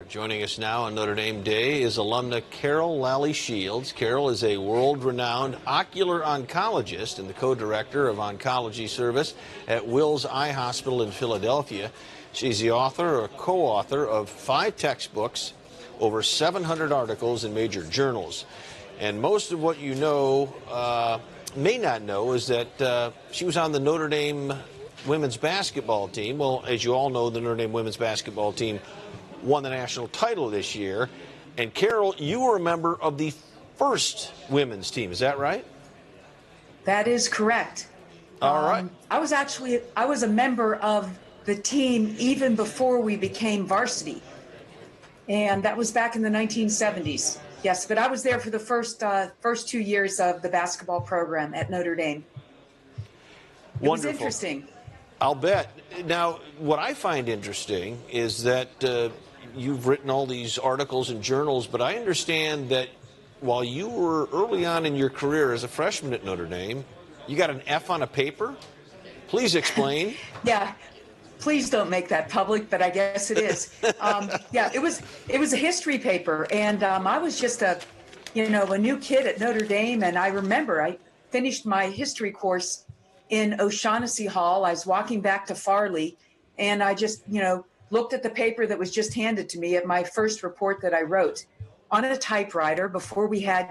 Joining us now on Notre Dame Day is alumna Carol Lally Shields. Carol is a world-renowned ocular oncologist and the co-director of oncology service at Wills Eye Hospital in Philadelphia. She's the author or co-author of 5 textbooks, over 700 articles in major journals. And most of what you know, may not know, is that she was on the Notre Dame women's basketball team. Well, as you all know, the Notre Dame women's basketball team won the national title this year. And Carol, you were a member of the first women's team, is that right? That is correct. All right. I was a member of the team even before we became varsity. And that was back in the 1970s. Yes, but I was there for the first 2 years of the basketball program at Notre Dame. It was interesting. I'll bet. Now, what I find interesting is that you've written all these articles and journals, but I understand that while you were early on in your career as a freshman at Notre Dame, you got an F on a paper? Please explain. Yeah. Please don't make that public, but I guess it is. Yeah, it was a history paper, and I was just a new kid at Notre Dame, and I remember I finished my history course in O'Shaughnessy Hall. I was walking back to Farley, and I just looked at the paper that was just handed to me at my first report that I wrote on a typewriter before we had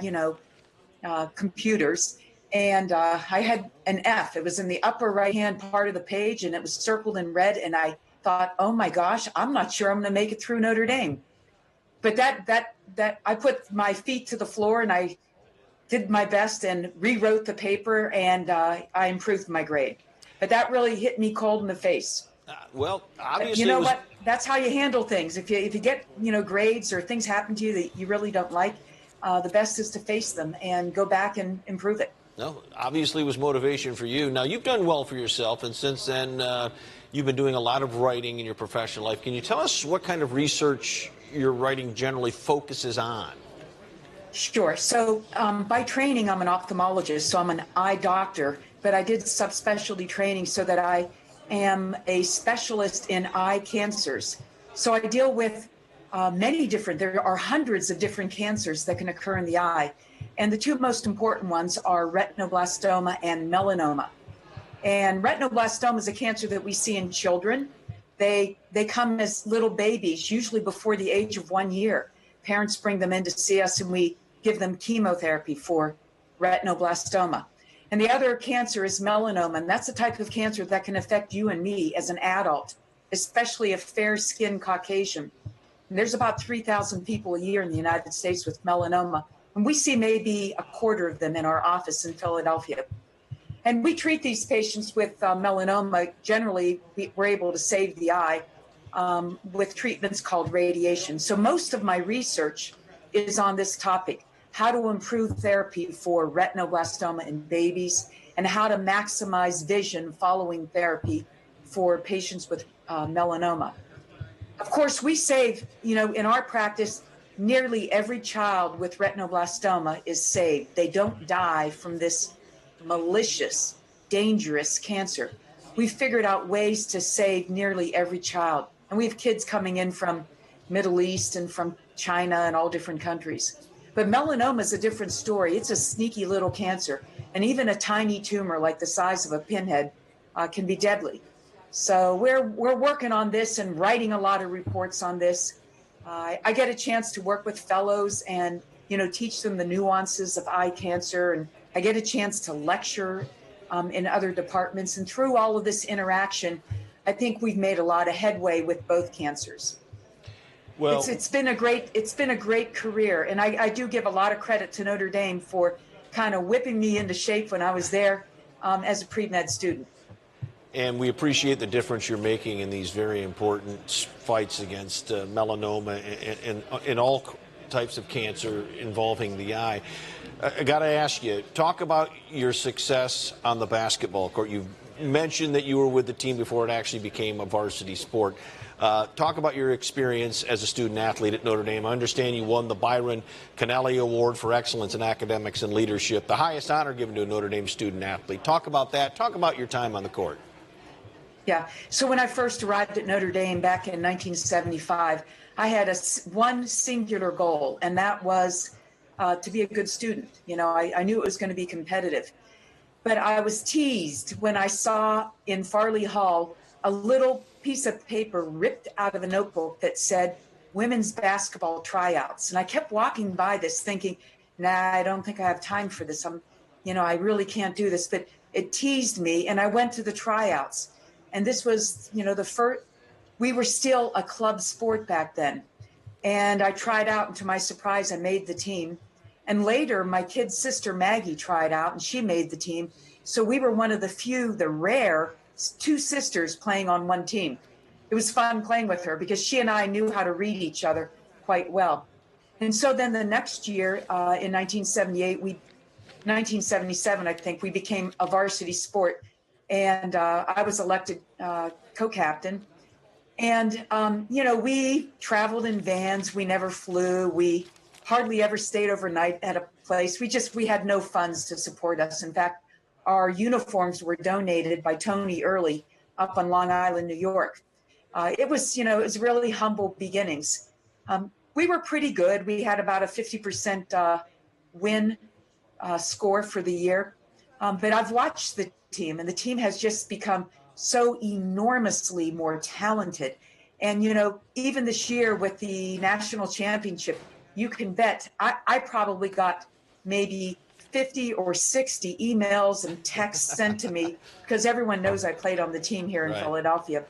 computers. And I had an F. It was in the upper right-hand part of the page, and it was circled in red. And I thought, oh my gosh, I'm not sure I'm going to make it through Notre Dame. But that I put my feet to the floor, and I did my best and rewrote the paper, and I improved my grade. But that really hit me cold in the face. Well, obviously, you know what? That's how you handle things. If you get grades or things happen to you that you really don't like, the best is to face them and go back and improve it. No, obviously it was motivation for you. Now, you've done well for yourself, and since then, you've been doing a lot of writing in your professional life. Can you tell us what kind of research your writing generally focuses on? Sure. So by training, I'm an ophthalmologist, so I'm an eye doctor, but I did subspecialty training so that I am a specialist in eye cancers. So I deal with there are hundreds of different cancers that can occur in the eye. And the 2 most important ones are retinoblastoma and melanoma. And retinoblastoma is a cancer that we see in children. They come as little babies, usually before the age of 1 year. Parents bring them in to see us, and we give them chemotherapy for retinoblastoma. And the other cancer is melanoma, and that's a type of cancer that can affect you and me as an adult, especially a fair-skinned Caucasian. And there's about 3,000 people a year in the United States with melanoma. And we see maybe a quarter of them in our office in Philadelphia. And we treat these patients with melanoma. Generally, we're able to save the eye with treatments called radiation. So most of my research is on this topic, how to improve therapy for retinoblastoma in babies and how to maximize vision following therapy for patients with melanoma. Of course, we save, in our practice, nearly every child with retinoblastoma is saved. They don't die from this malicious, dangerous cancer. We've figured out ways to save nearly every child. And we have kids coming in from Middle East and from China and all different countries. But melanoma is a different story. It's a sneaky little cancer. And even a tiny tumor like the size of a pinhead can be deadly. So we're working on this and writing a lot of reports on this. I get a chance to work with fellows and, teach them the nuances of eye cancer. And I get a chance to lecture in other departments. And through all of this interaction, I think we've made a lot of headway with both cancers. Well, it's been a great career. And I do give a lot of credit to Notre Dame for kind of whipping me into shape when I was there as a pre-med student. And we appreciate the difference you're making in these very important fights against melanoma and all types of cancer involving the eye. I got to ask you, talk about your success on the basketball court. You've mentioned that you were with the team before it actually became a varsity sport. Talk about your experience as a student athlete at Notre Dame. I understand you won the Byron Connelly Award for Excellence in Academics and Leadership, the highest honor given to a Notre Dame student athlete. Talk about that. Talk about your time on the court. Yeah. So when I first arrived at Notre Dame back in 1975, I had one singular goal, and that was to be a good student. I knew it was going to be competitive. But I was teased when I saw in Farley Hall a little piece of paper ripped out of a notebook that said women's basketball tryouts. And I kept walking by this thinking, nah, I don't think I have time for this. I really can't do this. But it teased me, and I went to the tryouts. And this was, the first, we were still a club sport back then. And I tried out, and to my surprise, I made the team. And later, my kid's sister Maggie tried out, and she made the team. So we were one of the rare two sisters playing on one team. It was fun playing with her because she and I knew how to read each other quite well. And so then the next year, in 1977, I think, we became a varsity sport. And I was elected co-captain. And, we traveled in vans. We never flew. We hardly ever stayed overnight at a place. We had no funds to support us. In fact, our uniforms were donated by Tony Early up on Long Island, New York. It was really humble beginnings. We were pretty good. We had about a 50% win score for the year. But I've watched the team, and the team has just become so enormously more talented. And, even this year with the national championship, you can bet I probably got maybe 50 or 60 emails and texts sent to me because everyone knows I played on the team here in Philadelphia.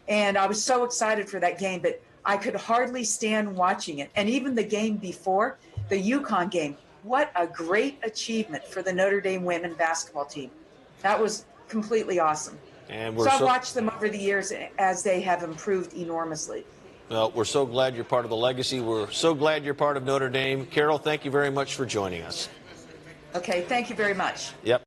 And I was so excited for that game, but I could hardly stand watching it. And even the game before, the UConn game, what a great achievement for the Notre Dame women basketball team. That was completely awesome. And I've watched them over the years as they have improved enormously. Well, we're so glad you're part of the legacy. We're so glad you're part of Notre Dame. Carol, thank you very much for joining us. Okay, thank you very much. Yep.